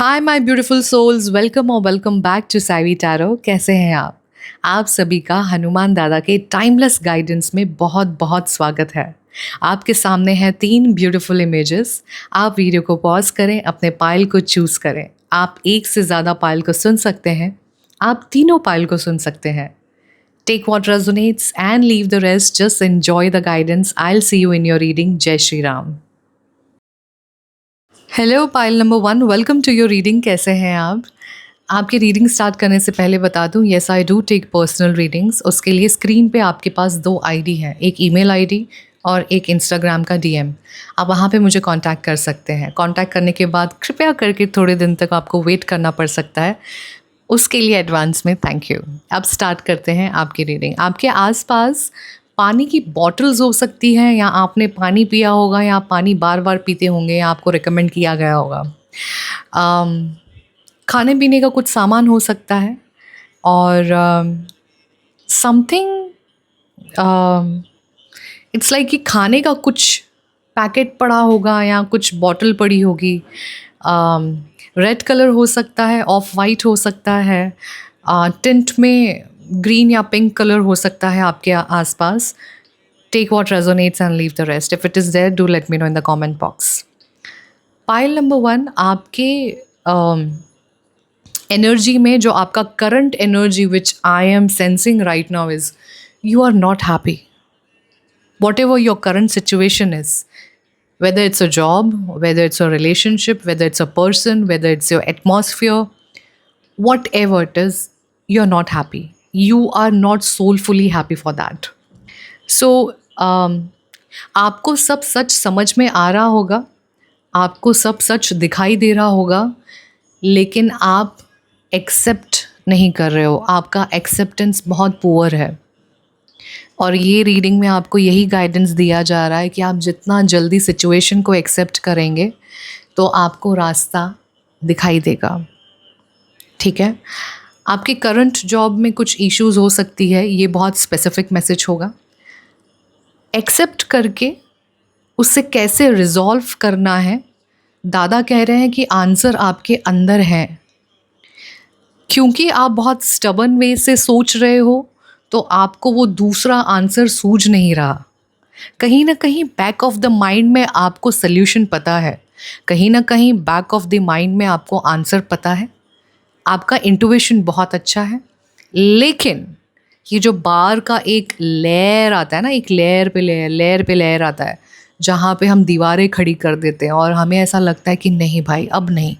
Hi my beautiful souls, welcome और welcome back to Saivi tarot. कैसे हैं आप सभी का हनुमान दादा के टाइमलेस गाइडेंस में बहुत बहुत स्वागत है। आपके सामने हैं 3 ब्यूटीफुल इमेजेस। आप वीडियो को पॉज करें, अपने पायल को चूज़ करें। आप एक से ज़्यादा पायल को सुन सकते हैं, आप तीनों पायल को सुन सकते हैं। Take what resonates and leave the rest. Just enjoy the guidance. I'll see you in your reading. जय Shri Ram. Hello pile number 1, welcome to your reading. कैसे हैं आप? आपकी रीडिंग स्टार्ट करने से पहले बता दूं, yes I do take personal readings. उसके लिए स्क्रीन पे आपके पास 2 आईडी हैं, एक ईमेल आईडी और एक इंस्टाग्राम का डीएम। आप वहाँ पे मुझे कांटेक्ट कर सकते हैं। कांटेक्ट करने के बाद कृपया करके थोड़े दिन तक आपको वेट करना पड़ सकता है, उसके लिए एडवांस में थैंक यू। अब स्टार्ट करते हैं आपकी रीडिंग। आपके आसपास पानी की बॉटल्स हो सकती हैं, या आपने पानी पिया होगा, या आप पानी बार बार पीते होंगे, या आपको रिकमेंड किया गया होगा। खाने पीने का कुछ सामान हो सकता है, और समथिंग इट्स लाइक कि खाने का कुछ पैकेट पड़ा होगा या कुछ बॉटल पड़ी होगी। रेड कलर हो सकता है, ऑफ वाइट हो सकता है, टिंट में ग्रीन या पिंक कलर हो सकता है आपके आसपास। Take what resonates and leave the rest. If it is there, do let me know in the comment box. Pile number 1, आपके एनर्जी में जो आपका current energy which I am sensing right now is you are not happy. Whatever your current situation is, whether it's a job, whether it's a relationship, whether it's a person, whether it's your atmosphere, whatever it is, you're not happy. You are not soulfully happy for that. So, आपको सब सच समझ में आ रहा होगा, आपको सब सच दिखाई दे रहा होगा, लेकिन आप एक्सेप्ट नहीं कर रहे हो। आपका एक्सेप्टेंस बहुत पुअर है, और ये रीडिंग में आपको यही गाइडेंस दिया जा रहा है कि आप जितना जल्दी सिचुएशन को एक्सेप्ट करेंगे तो आपको रास्ता दिखाई देगा। ठीक है, आपके करंट जॉब में कुछ इश्यूज हो सकती है, ये बहुत स्पेसिफिक मैसेज होगा। एक्सेप्ट करके उससे कैसे रिजॉल्व करना है, दादा कह रहे हैं कि आंसर आपके अंदर है। क्योंकि आप बहुत स्टबर्न वे से सोच रहे हो, तो आपको वो दूसरा आंसर सूझ नहीं रहा। कहीं ना कहीं बैक ऑफ द माइंड में आपको सल्यूशन पता है, कहीं ना कहीं बैक ऑफ द माइंड में आपको आंसर पता है। आपका इंट्यूशन बहुत अच्छा है, लेकिन ये जो बार का एक लेयर आता है ना, एक लेयर पे लेयर आता है, जहाँ पे हम दीवारें खड़ी कर देते हैं और हमें ऐसा लगता है कि नहीं भाई अब नहीं।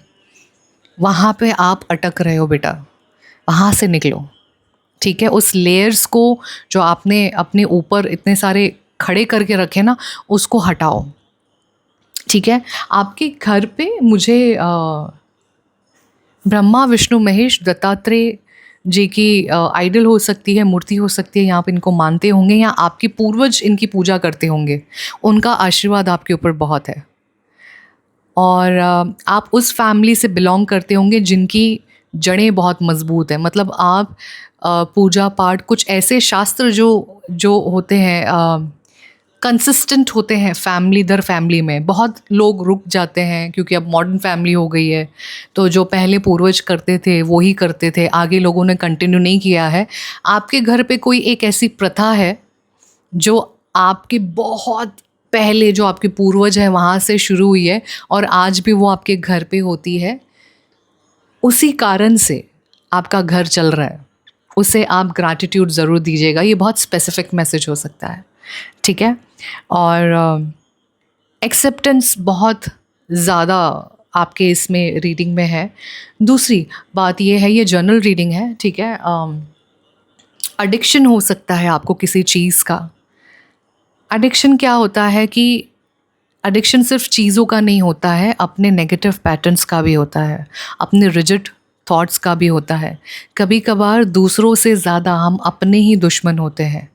वहाँ पे आप अटक रहे हो बेटा, वहाँ से निकलो। ठीक है, उस लेयर्स को जो आपने अपने ऊपर इतने सारे खड़े करके रखे ना, उसको हटाओ। ठीक है, आपके घर पे मुझे ब्रह्मा विष्णु महेश दत्तात्रेय जी की आइडल हो सकती है, मूर्ति हो सकती है, यहाँ पे इनको मानते होंगे, या आपके पूर्वज इनकी पूजा करते होंगे। उनका आशीर्वाद आपके ऊपर बहुत है, और आप उस फैमिली से बिलोंग करते होंगे जिनकी जड़ें बहुत मजबूत हैं। मतलब आप पूजा पाठ, कुछ ऐसे शास्त्र जो होते हैं कंसिस्टेंट होते हैं फैमिली दर फैमिली में। बहुत लोग रुक जाते हैं क्योंकि अब मॉडर्न फैमिली हो गई है, तो जो पहले पूर्वज करते थे वो ही करते थे, आगे लोगों ने कंटिन्यू नहीं किया है। आपके घर पे कोई एक ऐसी प्रथा है जो आपके बहुत पहले, जो आपके पूर्वज हैं वहाँ से शुरू हुई है, और आज भी वो आपके घर पे होती है। उसी कारण से आपका घर चल रहा है, उसे आप ग्रैटिट्यूड ज़रूर दीजिएगा। ये बहुत स्पेसिफिक मैसेज हो सकता है। ठीक है, और एक्सेप्टेंस बहुत ज़्यादा आपके इसमें रीडिंग में है। दूसरी बात ये है, ये जर्नल रीडिंग है। ठीक है, एडिक्शन हो सकता है आपको किसी चीज़ का। एडिक्शन क्या होता है कि एडिक्शन सिर्फ चीज़ों का नहीं होता है, अपने नेगेटिव पैटर्न्स का भी होता है, अपने रिजिड थॉट्स का भी होता है। कभी कभार दूसरों से ज़्यादा हम अपने ही दुश्मन होते हैं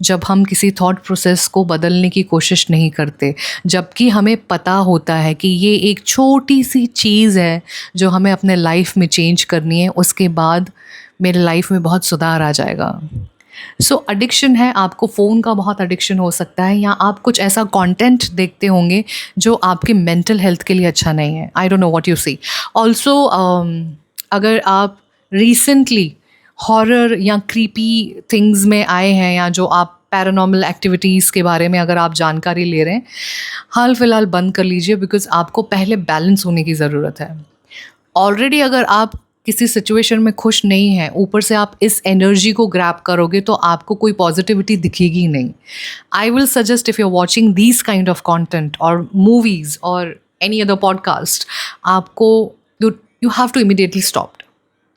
जब हम किसी थॉट प्रोसेस को बदलने की कोशिश नहीं करते, जबकि हमें पता होता है कि ये एक छोटी सी चीज़ है जो हमें अपने लाइफ में चेंज करनी है, उसके बाद मेरे लाइफ में बहुत सुधार आ जाएगा। सो एडिक्शन है, आपको फ़ोन का बहुत एडिक्शन हो सकता है, या आप कुछ ऐसा कंटेंट देखते होंगे जो आपके मेंटल हेल्थ के लिए अच्छा नहीं है। I don't know what you see. Also अगर आप रिसेंटली हॉरर या क्रीपी थिंग्स में आए हैं, या जो आप पैरानॉर्मल एक्टिविटीज़ के बारे में अगर आप जानकारी ले रहे हैं, हाल फिलहाल बंद कर लीजिए, बिकॉज़ आपको पहले बैलेंस होने की ज़रूरत है। ऑलरेडी अगर आप किसी सिचुएशन में खुश नहीं हैं, ऊपर से आप इस एनर्जी को ग्रैब करोगे तो आपको कोई पॉजिटिविटी दिखेगी ही नहीं। I will suggest, if you are watching these kind of content और मूवीज़ और एनी अदर पॉडकास्ट, आपको you have to immediately stop.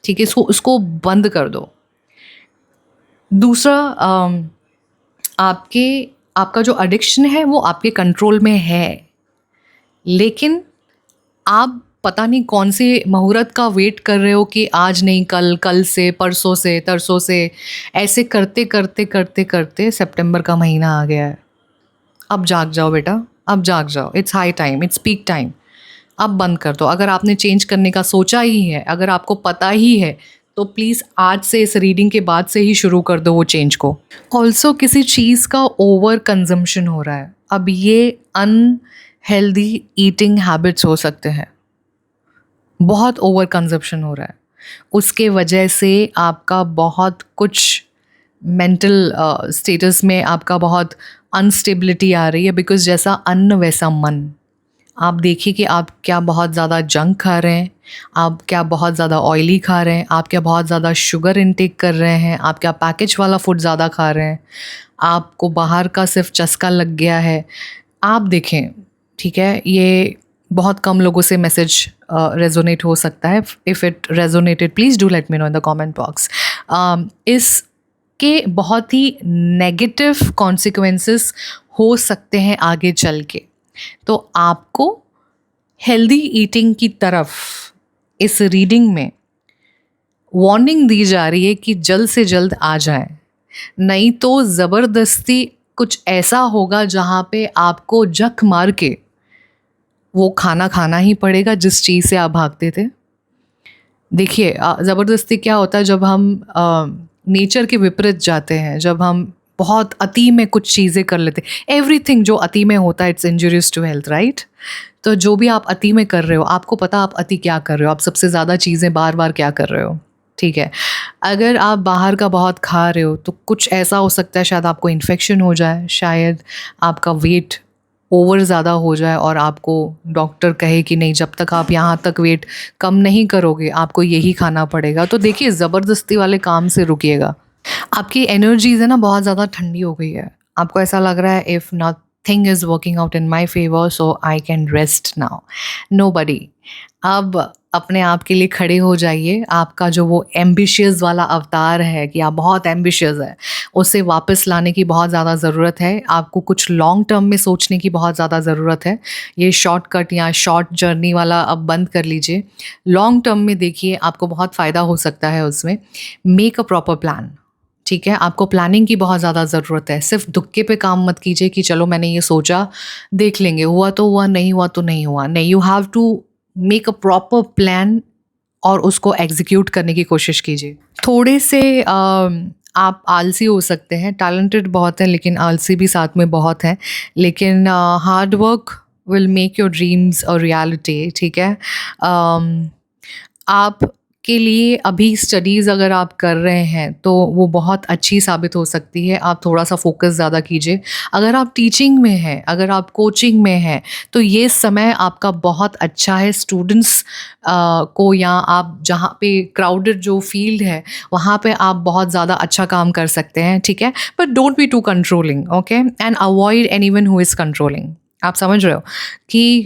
ठीक है, इसको बंद कर दो। दूसरा, आपका जो एडिक्शन है वो आपके कंट्रोल में है, लेकिन आप पता नहीं कौन से मुहूर्त का वेट कर रहे हो कि आज नहीं कल, कल से, परसों से, तरसों से, ऐसे करते करते करते करते सितंबर का महीना आ गया है। अब जाग जाओ बेटा, अब जाग जाओ। It's high time, its peak time. अब बंद कर दो। अगर आपने चेंज करने का सोचा ही है, अगर आपको पता ही है, तो प्लीज़ आज से, इस रीडिंग के बाद से ही शुरू कर दो वो चेंज को। ऑल्सो किसी चीज़ का ओवर कंजम्पशन हो रहा है। अब ये अनहेल्दी ईटिंग हैबिट्स हो सकते हैं, बहुत ओवर कंजप्शन हो रहा है, उसके वजह से आपका बहुत कुछ मेंटल स्टेटस में आपका बहुत अनस्टेबिलिटी आ रही है, बिकॉज़ जैसा अन्न वैसा मन। आप देखिए कि आप क्या बहुत ज़्यादा जंक खा रहे हैं, आप क्या बहुत ज़्यादा ऑयली खा रहे हैं, आप क्या बहुत ज़्यादा शुगर इनटेक कर रहे हैं, आप क्या पैकेज वाला फूड ज़्यादा खा रहे हैं, आपको बाहर का सिर्फ चस्का लग गया है। आप देखें, ठीक है, ये बहुत कम लोगों से मैसेज रेजोनेट हो सकता है। If it resonated, please do let me know in the comment box. इसके बहुत ही नेगेटिव कॉन्सिक्वेंसेस हो सकते हैं आगे चल के। तो आपको हेल्दी ईटिंग की तरफ इस रीडिंग में वार्निंग दी जा रही है कि जल्द से जल्द आ जाएं, नहीं तो ज़बरदस्ती कुछ ऐसा होगा जहाँ पे आपको जख मार के वो खाना खाना ही पड़ेगा जिस चीज़ से आप भागते थे। देखिए, ज़बरदस्ती क्या होता है जब हम नेचर के विपरीत जाते हैं, जब हम बहुत अति में कुछ चीज़ें कर लेते हैं। एवरीथिंग जो अति में होता है, it's injurious to health, right? तो जो भी आप अति में कर रहे हो, आपको पता आप अति क्या कर रहे हो, आप सबसे ज़्यादा चीज़ें बार बार क्या कर रहे हो। ठीक है, अगर आप बाहर का बहुत खा रहे हो तो कुछ ऐसा हो सकता है, शायद आपको इन्फेक्शन हो जाए, शायद आपका वेट ओवर ज़्यादा हो जाए और आपको डॉक्टर कहे कि नहीं, जब तक आप यहाँ तक वेट कम नहीं करोगे आपको यही खाना पड़ेगा। तो देखिए, ज़बरदस्ती वाले काम से रुकिएगा। आपकी एनर्जीज है ना बहुत ज़्यादा ठंडी हो गई है, आपको ऐसा लग रहा है if nothing is working out in my favour so I can rest now. Nobody. अब अपने आप के लिए खड़े हो जाइए। आपका जो वो एम्बिशियस वाला अवतार है कि आप बहुत एम्बिशियस है, उसे वापस लाने की बहुत ज़्यादा ज़रूरत है। आपको कुछ लॉन्ग टर्म में सोचने की बहुत ज़्यादा ज़रूरत है। ये शॉर्टकट या शॉर्ट जर्नी वाला अब बंद कर लीजिए। लॉन्ग टर्म में देखिए, आपको बहुत फ़ायदा हो सकता है उसमें। Make a proper plan. ठीक है, आपको प्लानिंग की बहुत ज़्यादा ज़रूरत है। सिर्फ दुक्के पे काम मत कीजिए कि चलो मैंने ये सोचा, देख लेंगे, हुआ तो हुआ, नहीं हुआ तो नहीं हुआ। नहीं, you have to make a proper plan और उसको एग्जीक्यूट करने की कोशिश कीजिए। थोड़े से आप आलसी हो सकते हैं, टैलेंटेड बहुत हैं लेकिन आलसी भी साथ में बहुत हैं। लेकिन hard work will make your dreams a reality. ठीक है, आप के लिए अभी स्टडीज़ अगर आप कर रहे हैं तो वो बहुत अच्छी साबित हो सकती है। आप थोड़ा सा फोकस ज़्यादा कीजिए। अगर आप टीचिंग में हैं, अगर आप कोचिंग में हैं, तो ये समय आपका बहुत अच्छा है। स्टूडेंट्स को, या आप जहाँ पे क्राउडेड जो फील्ड है वहाँ पे आप बहुत ज़्यादा अच्छा काम कर सकते हैं। ठीक है, but don't be too controlling, okay, and avoid anyone who is controlling. आप समझ रहे हो कि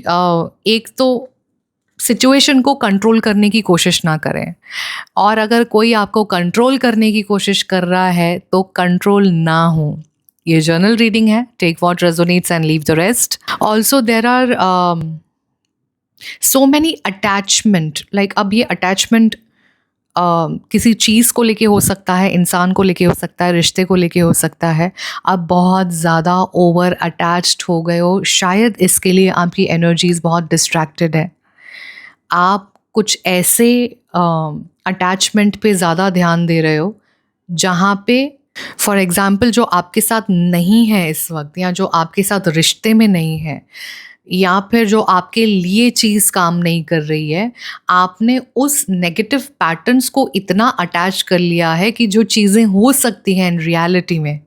एक तो सिचुएशन को कंट्रोल करने की कोशिश ना करें, और अगर कोई आपको कंट्रोल करने की कोशिश कर रहा है तो कंट्रोल ना हो। ये जर्नल रीडिंग है, take what resonates and leave the rest. Also there are so many attachment, like अब ये अटैचमेंट किसी चीज़ को लेके हो सकता है, इंसान को लेके हो सकता है, रिश्ते को लेके हो सकता है। आप बहुत ज़्यादा ओवर अटैच्ड हो गए हो, शायद इसके लिए आपकी एनर्जीज बहुत डिस्ट्रैक्टेड है। आप कुछ ऐसे अटैचमेंट पे ज़्यादा ध्यान दे रहे हो जहाँ पे फॉर एग्ज़ाम्पल जो आपके साथ नहीं है इस वक़्त, या जो आपके साथ रिश्ते में नहीं है, या फिर जो आपके लिए चीज़ काम नहीं कर रही है, आपने उस नेगेटिव पैटर्न्स को इतना अटैच कर लिया है कि जो चीज़ें हो सकती हैं इन रियलिटी में,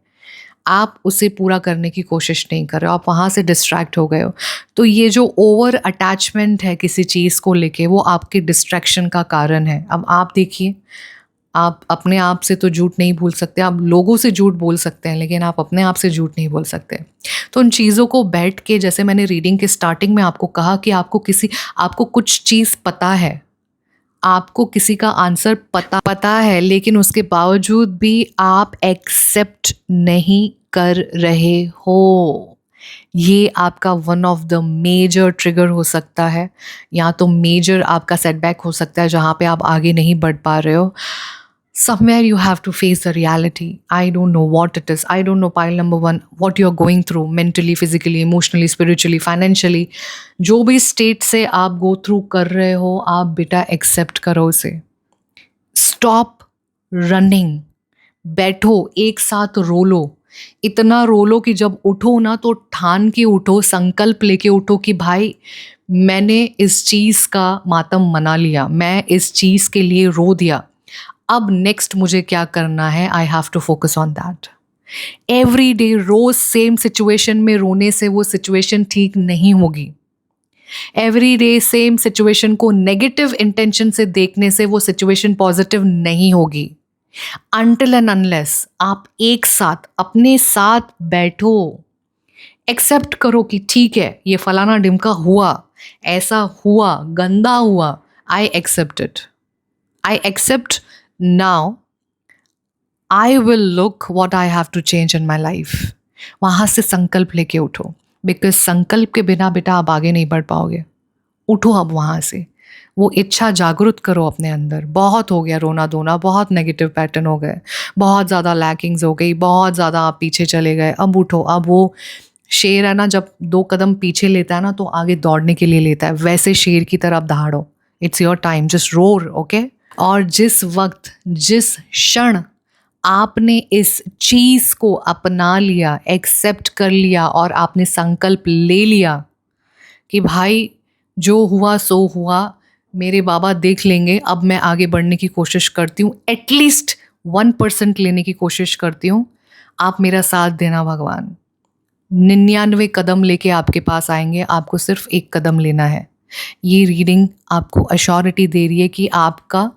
आप उसे पूरा करने की कोशिश नहीं कर रहे हो, आप वहाँ से डिस्ट्रैक्ट हो गए हो। तो ये जो ओवर अटैचमेंट है किसी चीज़ को लेके, वो आपके डिस्ट्रैक्शन का कारण है। अब आप देखिए, आप अपने आप से तो झूठ नहीं बोल सकते, आप लोगों से झूठ बोल सकते हैं, लेकिन आप अपने आप से झूठ नहीं बोल सकते। तो उन चीज़ों को बैठ के, जैसे मैंने रीडिंग के स्टार्टिंग में आपको कहा कि आपको कुछ चीज़ पता है, आपको किसी का आंसर पता है, लेकिन उसके बावजूद भी आप एक्सेप्ट नहीं कर रहे हो। ये आपका one of the major trigger हो सकता है, या तो मेजर आपका सेटबैक हो सकता है जहाँ पे आप आगे नहीं बढ़ पा रहे हो। Somewhere you have to face the reality. I don't know what it is. I don't know, pile number one, what you're going through mentally, physically, emotionally, spiritually, financially. जो भी स्टेट से आप गो थ्रू कर रहे हो, आप बेटा accept करो उसे। स्टॉप रनिंग, बैठो, एक साथ रो लो। इतना रो लो कि जब उठो ना तो ठान के उठो, संकल्प लेके उठो कि भाई मैंने इस चीज़ का मातम मना लिया, मैं इस चीज़ के लिए रो दिया, अब नेक्स्ट मुझे क्या करना है, I have to focus on that. Every day रोज सेम सिचुएशन में रोने से वो सिचुएशन ठीक नहीं होगी। एवरी डे सेम सिचुएशन को नेगेटिव इंटेंशन से देखने से वो सिचुएशन पॉजिटिव नहीं होगी। अनटिल एंड अनलेस आप एक साथ अपने साथ बैठो, एक्सेप्ट करो कि ठीक है, ये फलाना ढिमका हुआ, ऐसा हुआ, गंदा हुआ, I accept it, I accept now, I will look what I have to change in my life. वहाँ से संकल्प लेके उठो, बिकॉज संकल्प के बिना बेटा आप आगे नहीं बढ़ पाओगे। उठो अब वहाँ से, वो इच्छा जागृत करो अपने अंदर। बहुत हो गया रोना धोना, बहुत नेगेटिव पैटर्न हो गए, बहुत ज़्यादा लैकिंग्स हो गई, बहुत ज़्यादा आप पीछे चले गए। अब उठो। अब वो शेर है ना, जब 2 कदम पीछे लेता है ना तो आगे दौड़ने के लिए लेता है, वैसे शेर की तरफ दहाड़ो। It's your time, just roar, okay. और जिस वक्त, जिस क्षण आपने इस चीज़ को अपना लिया, एक्सेप्ट कर लिया और आपने संकल्प ले लिया कि भाई जो हुआ सो हुआ, मेरे बाबा देख लेंगे, अब मैं आगे बढ़ने की कोशिश करती हूँ, एटलीस्ट 1% लेने की कोशिश करती हूँ, आप मेरा साथ देना भगवान। 99 कदम लेके आपके पास आएंगे, आपको सिर्फ 1 कदम लेना है। ये रीडिंग आपको अश्योरिटी दे रही है कि आपका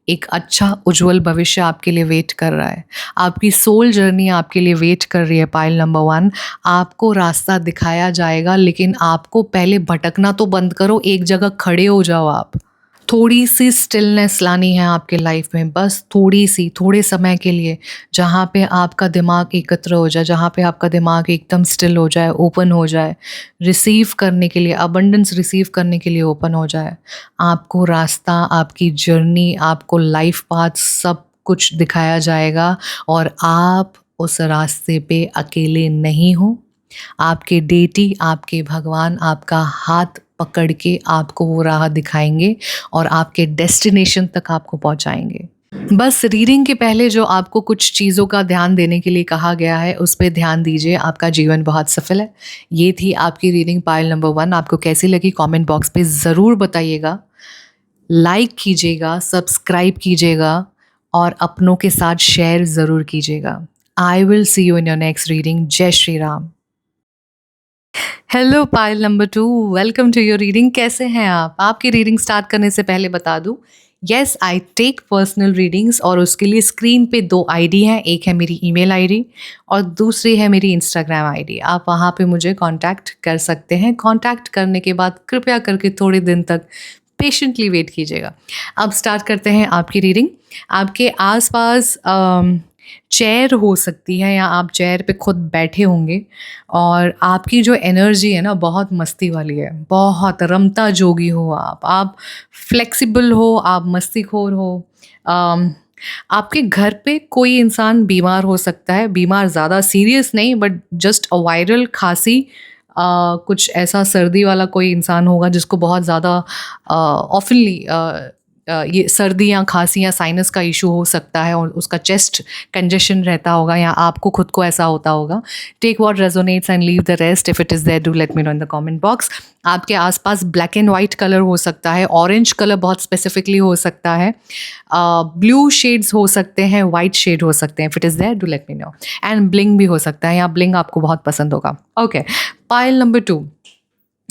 एक अच्छा उज्जवल भविष्य आपके लिए वेट कर रहा है। आपकी सोल जर्नी आपके लिए वेट कर रही है। पाइल नंबर 1, आपको रास्ता दिखाया जाएगा, लेकिन आपको पहले भटकना तो बंद करो, एक जगह खड़े हो जाओ आप। थोड़ी सी स्टिलनेस लानी है आपके लाइफ में, बस थोड़ी सी, थोड़े समय के लिए, जहाँ पे आपका दिमाग एकत्र हो जाए, जहाँ पे आपका दिमाग एकदम स्टिल हो जाए, ओपन हो जाए, रिसीव करने के लिए, अबंडेंस रिसीव करने के लिए ओपन हो जाए। आपको रास्ता, आपकी जर्नी, आपको लाइफ पाथ सब कुछ दिखाया जाएगा, और आप उस रास्ते पे अकेले नहीं हो। आपके डेटी, आपके भगवान आपका हाथ पकड़ के आपको वो राह दिखाएंगे और आपके डेस्टिनेशन तक आपको पहुंचाएंगे। बस रीडिंग के पहले जो आपको कुछ चीज़ों का ध्यान देने के लिए कहा गया है, उस पर ध्यान दीजिए, आपका जीवन बहुत सफल है। ये थी आपकी रीडिंग पाइल नंबर 1। आपको कैसी लगी कमेंट बॉक्स पे ज़रूर बताइएगा। लाइक कीजिएगा, सब्सक्राइब कीजिएगा और अपनों के साथ शेयर ज़रूर कीजिएगा। I will see you in your next reading. जय Shri Ram. Hello pile number 2, welcome to your reading. कैसे हैं आप? आपकी रीडिंग स्टार्ट करने से पहले बता दूं, yes I take personal readings, और उसके लिए स्क्रीन पे 2 आईडी हैं। एक है मेरी ईमेल आईडी और दूसरी है मेरी इंस्टाग्राम आईडी। आप वहाँ पे मुझे कांटेक्ट कर सकते हैं। कांटेक्ट करने के बाद कृपया करके थोड़े दिन तक पेशेंटली वेट कीजिएगा। अब स्टार्ट करते हैं आपकी रीडिंग। आपके आसपास चेयर हो सकती है, या आप चेयर पे खुद बैठे होंगे, और आपकी जो एनर्जी है ना, बहुत मस्ती वाली है, बहुत रमता जोगी हो आप फ्लेक्सिबल हो, आप मस्तीखोर हो। आपके घर पे कोई इंसान बीमार हो सकता है, बीमार ज़्यादा सीरियस नहीं, बट जस्ट अ वायरल खांसी, कुछ ऐसा सर्दी वाला कोई इंसान होगा जिसको बहुत ज़्यादा ऑफनली ये सर्दी या खांसी या साइनस का इशू हो सकता है और उसका चेस्ट कंजेशन रहता होगा या आपको खुद को ऐसा होता होगा, take what resonates and leave the rest. If it is there, do let me know in the comment box. आपके आसपास ब्लैक एंड वाइट कलर हो सकता है, ऑरेंज कलर बहुत स्पेसिफिकली हो सकता है, ब्लू शेड्स हो सकते हैं, वाइट शेड हो सकते हैं. If it is there, do let me know. And bling भी हो सकता है, या ब्लिंग आपको बहुत पसंद होगा. Okay, pile number 2.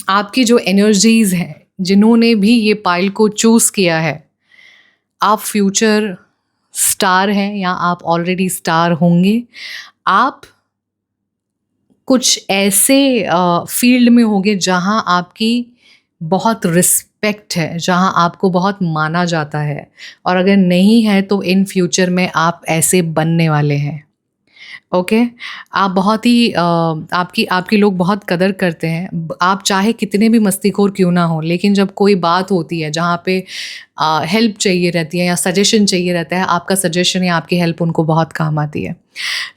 आपकी जो एनर्जीज़ हैं, जिन्होंने भी ये पाइल को चूज़ किया है, आप फ्यूचर स्टार हैं या आप ऑलरेडी स्टार होंगे. आप कुछ ऐसे फील्ड में होंगे जहाँ आपकी बहुत रिस्पेक्ट है, जहाँ आपको बहुत माना जाता है, और अगर नहीं है तो इन फ्यूचर में आप ऐसे बनने वाले हैं. ओके, आप बहुत ही आपकी लोग बहुत कदर करते हैं. आप चाहे कितने भी मस्तीखोर क्यों ना हो, लेकिन जब कोई बात होती है जहाँ पे हेल्प चाहिए रहती है या सजेशन चाहिए रहता है, आपका सजेशन या आपकी हेल्प उनको बहुत काम आती है.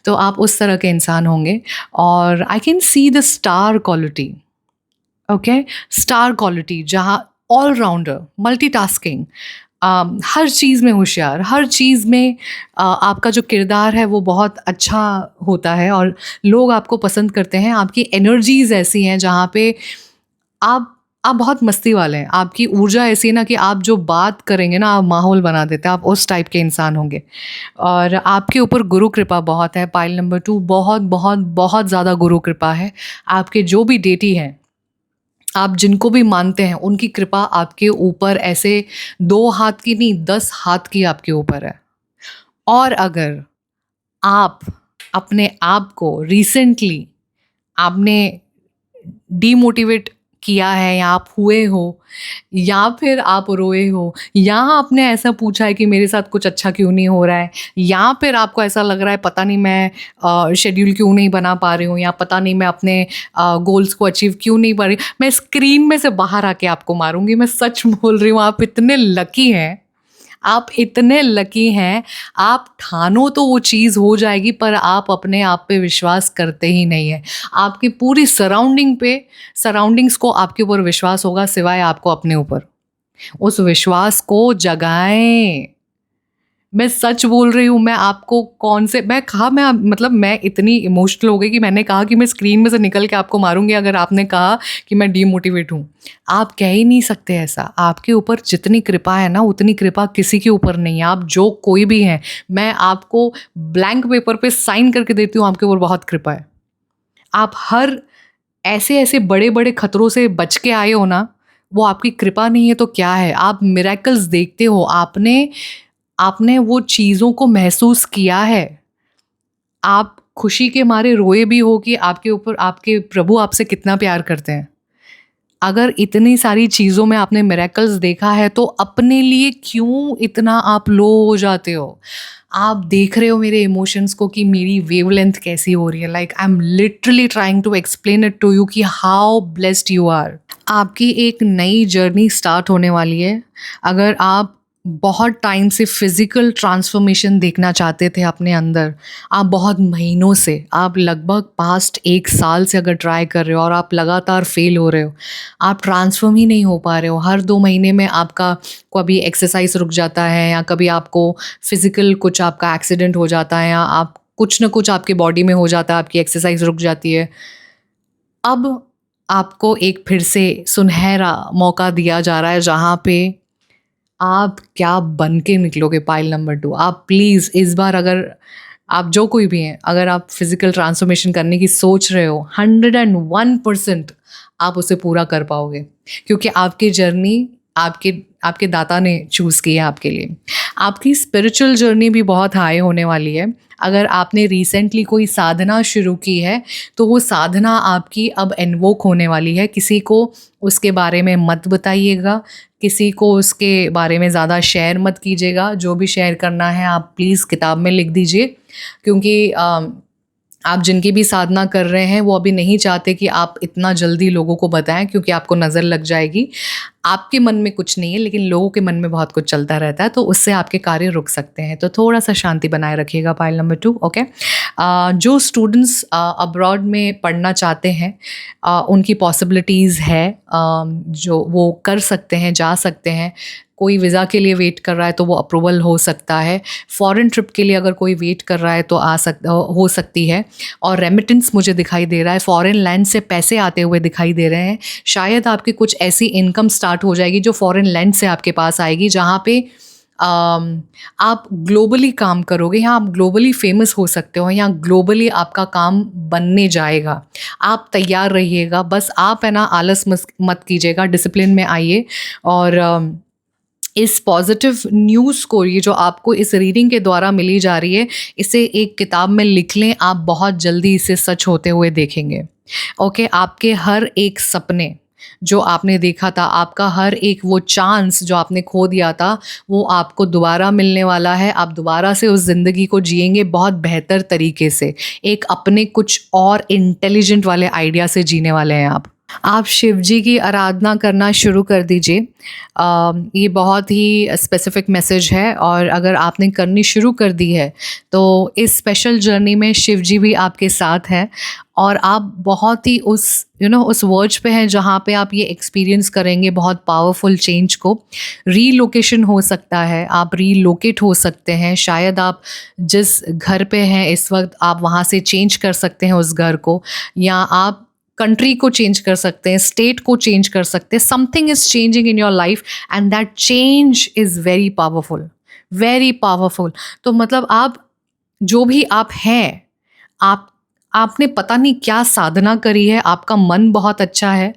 तो आप उस तरह के इंसान होंगे. और I can see the star quality. Okay, star quality जहाँ ऑलराउंडर, मल्टीटास्किंग, हर चीज़ में होशियार, हर चीज़ में आपका जो किरदार है वो बहुत अच्छा होता है और लोग आपको पसंद करते हैं. आपकी एनर्जीज़ ऐसी हैं जहाँ पे आप बहुत मस्ती वाले हैं. आपकी ऊर्जा ऐसी है ना कि आप जो बात करेंगे ना, आप माहौल बना देते हैं. आप उस टाइप के इंसान होंगे. और आपके ऊपर गुरु कृपा बहुत है. पाइल नंबर 2, बहुत बहुत बहुत ज़्यादा गुरु कृपा है. आपके जो भी डेटी हैं, आप जिनको भी मानते हैं, उनकी कृपा आपके ऊपर ऐसे 2 हाथ की नहीं, 10 हाथ की आपके ऊपर है. और अगर आप अपने आप को रिसेंटली आपने डीमोटिवेट किया है, या आप हुए हो, या फिर आप रोए हो, या आपने ऐसा पूछा है कि मेरे साथ कुछ अच्छा क्यों नहीं हो रहा है, या फिर आपको ऐसा लग रहा है पता नहीं मैं शेड्यूल क्यों नहीं बना पा रही हूँ, या पता नहीं मैं अपने गोल्स को अचीव क्यों नहीं पा रही, मैं स्क्रीन में से बाहर आके आपको मारूंगी. मैं सच बोल रही हूँ. आप इतने लकी हैं, आप इतने लकी हैं. आप ठानो तो वो चीज़ हो जाएगी, पर आप अपने आप पे विश्वास करते ही नहीं हैं. आपकी पूरी सराउंडिंग्स को आपके ऊपर विश्वास होगा, सिवाय आपको अपने ऊपर. उस विश्वास को जगाएं. मैं सच बोल रही हूँ. मैं आपको मैं इतनी इमोशनल हो गई कि मैंने कहा कि मैं स्क्रीन में से निकल के आपको मारूंगी अगर आपने कहा कि मैं डीमोटिवेट हूँ. आप कह ही नहीं सकते ऐसा. आपके ऊपर जितनी कृपा है ना, उतनी कृपा किसी के ऊपर नहीं है. आप जो कोई भी हैं, मैं आपको ब्लैंक पेपर पे साइन करके देती हूँ, आपके ऊपर बहुत कृपा है. आप हर ऐसे ऐसे बड़े बड़े खतरों से बच के आए हो ना, वो आपकी कृपा नहीं है तो क्या है. आप मिरेकल्स देखते हो. आपने वो चीज़ों को महसूस किया है. आप खुशी के मारे रोए भी हो कि आपके ऊपर आपके प्रभु आपसे कितना प्यार करते हैं. अगर इतनी सारी चीज़ों में आपने मिरेकल्स देखा है, तो अपने लिए क्यों इतना आप लो हो जाते हो. आप देख रहे हो मेरे इमोशंस को कि मेरी वेवलेंथ कैसी हो रही है. Like I am literally trying to explain it to you कि हाउ ब्लेस्ड यू आर. आपकी एक नई जर्नी स्टार्ट होने वाली है. अगर आप बहुत टाइम से फिज़िकल ट्रांसफॉर्मेशन देखना चाहते थे अपने अंदर, आप बहुत महीनों से, आप लगभग पास्ट 1 साल से अगर ट्राई कर रहे हो और आप लगातार फेल हो रहे हो, आप ट्रांसफॉर्म ही नहीं हो पा रहे हो. हर 2 महीने में आपका कभी एक्सरसाइज रुक जाता है, या कभी आपको फिज़िकल कुछ आपका एक्सीडेंट हो जाता है, या आप कुछ ना कुछ आपके बॉडी में हो जाता है, आपकी एक्सरसाइज रुक जाती है. अब आपको एक फिर से सुनहरा मौका दिया जा रहा है, जहाँ पे आप क्या बन के निकलोगे. पाइल नंबर 2, आप प्लीज़ इस बार, अगर आप जो कोई भी हैं, अगर आप फिज़िकल ट्रांसफॉर्मेशन करने की सोच रहे हो, 101% आप उसे पूरा कर पाओगे, क्योंकि आपकी जर्नी आपके दाता ने चूज़ की है आपके लिए. आपकी स्पिरिचुअल जर्नी भी बहुत हाई होने वाली है. अगर आपने रिसेंटली कोई साधना शुरू की है, तो वो साधना आपकी अब इन्वोक होने वाली है. किसी को उसके बारे में मत बताइएगा, किसी को उसके बारे में ज़्यादा शेयर मत कीजिएगा. जो भी शेयर करना है आप प्लीज़ किताब में लिख दीजिए, क्योंकि आप जिनकी भी साधना कर रहे हैं, वो अभी नहीं चाहते कि आप इतना जल्दी लोगों को बताएं, क्योंकि आपको नज़र लग जाएगी. आपके मन में कुछ नहीं है, लेकिन लोगों के मन में बहुत कुछ चलता रहता है, तो उससे आपके कार्य रुक सकते हैं. तो थोड़ा सा शांति बनाए रखिएगा. Pile number 2. ओके, जो स्टूडेंट्स अब्रॉड में पढ़ना चाहते हैं, उनकी पॉसिबिलिटीज़ है, जो वो कर सकते हैं, जा सकते हैं. कोई वीज़ा के लिए वेट कर रहा है तो वो अप्रूवल हो सकता है। फॉरेन ट्रिप के लिए अगर कोई वेट कर रहा है तो हो सकती है। और रेमिटेंस मुझे दिखाई दे रहा है, फॉरेन लैंड से पैसे आते हुए दिखाई दे रहे हैं। शायद आपकी कुछ ऐसी इनकम स्टार्ट हो जाएगी जो फॉरेन लैंड से आपके पास आएगी, जहाँ पे आप ग्लोबली काम करोगे, यहाँ आप ग्लोबली फेमस हो सकते हो, यहाँ ग्लोबली आपका काम बनने जाएगा। आप तैयार रहिएगा, बस आप है ना आलस मत कीजिएगा, डिसिप्लिन में आइए। और इस पॉजिटिव न्यूज़ को, ये जो आपको इस रीडिंग के द्वारा मिली जा रही है, इसे एक किताब में लिख लें, आप बहुत जल्दी इसे सच होते हुए देखेंगे। ओके, आपके हर एक सपने जो आपने देखा था, आपका हर एक वो चांस जो आपने खो दिया था, वो आपको दोबारा मिलने वाला है। आप दोबारा से उस ज़िंदगी को जिएंगे बहुत बेहतर तरीके से, एक अपने कुछ और इंटेलिजेंट वाले आइडिया से जीने वाले हैं आप शिव जी की आराधना करना शुरू कर दीजिए। ये बहुत ही स्पेसिफिक मैसेज है, और अगर आपने करनी शुरू कर दी है तो इस स्पेशल जर्नी में शिव जी भी आपके साथ हैं, और आप बहुत ही उस उस वर्ज पे हैं जहाँ पे आप ये एक्सपीरियंस करेंगे बहुत पावरफुल चेंज को। रीलोकेशन हो सकता है, आप रीलोकेट हो सकते हैं, शायद आप जिस घर पे हैं इस वक्त आप वहाँ से चेंज कर सकते हैं उस घर को, या आप कंट्री को चेंज कर सकते हैं, स्टेट को चेंज कर सकते हैं। Something is changing in your life and that change is very powerful, very powerful. तो मतलब आप जो भी आप हैं, आपने पता नहीं क्या साधना करी है, आपका मन बहुत अच्छा है,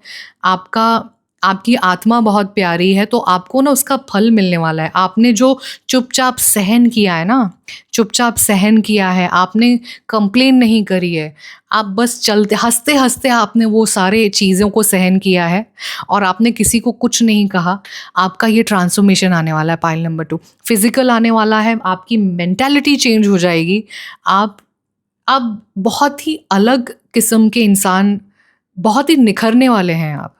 आपकी आत्मा बहुत प्यारी है, तो आपको ना उसका फल मिलने वाला है। आपने जो चुपचाप सहन किया है ना, चुपचाप सहन किया है, आपने कंप्लेन नहीं करी है, आप बस चलते हंसते हंसते आपने वो सारे चीज़ों को सहन किया है, और आपने किसी को कुछ नहीं कहा। आपका ये ट्रांसफॉर्मेशन आने वाला है। पाइल नंबर 2 फिजिकल आने वाला है, आपकी मेंटालिटी चेंज हो जाएगी। आप अब बहुत ही अलग किस्म के इंसान, बहुत ही निखरने वाले हैं आप।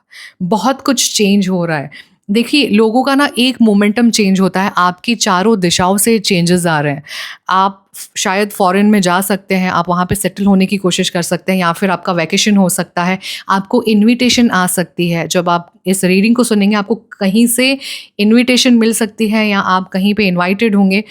बहुत कुछ चेंज हो रहा है। देखिए, लोगों का ना एक मोमेंटम चेंज होता है, आपकी चारों दिशाओं से चेंजेस आ रहे हैं। आप शायद फॉरेन में जा सकते हैं, आप वहाँ पे सेटल होने की कोशिश कर सकते हैं, या फिर आपका वैकेशन हो सकता है, आपको इनविटेशन आ सकती है। जब आप इस रीडिंग को सुनेंगे आपको कहीं से इनविटेशन मिल सकती है, या आप कहीं पे इनवाइटेड होंगे।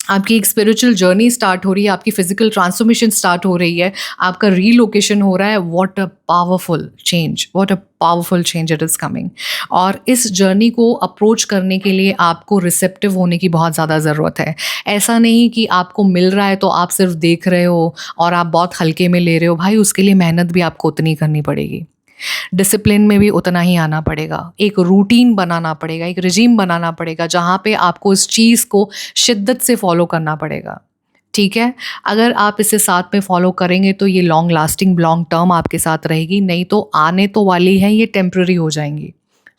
आपकी एक स्पिरिचुअल जर्नी स्टार्ट हो रही है, आपकी फिजिकल ट्रांसफॉर्मेशन स्टार्ट हो रही है, आपका रीलोकेशन हो रहा है। What a powerful change, what a powerful change it is coming. और इस जर्नी को अप्रोच करने के लिए आपको रिसेप्टिव होने की बहुत ज़्यादा ज़रूरत है। ऐसा नहीं कि आपको मिल रहा है तो आप सिर्फ देख रहे हो और आप बहुत हल्के में ले रहे हो। भाई, उसके लिए मेहनत भी आपको उतनी करनी पड़ेगी, डिसिप्लिन में भी उतना ही आना पड़ेगा, एक रूटीन बनाना पड़ेगा, एक रिजीम बनाना पड़ेगा, जहाँ पे आपको इस चीज़ को शिद्दत से फॉलो करना पड़ेगा। ठीक है, अगर आप इसे साथ में फॉलो करेंगे तो ये लॉन्ग लास्टिंग, लॉन्ग टर्म आपके साथ रहेगी। नहीं तो आने तो वाली है, ये टेम्प्रेरी हो जाएंगी।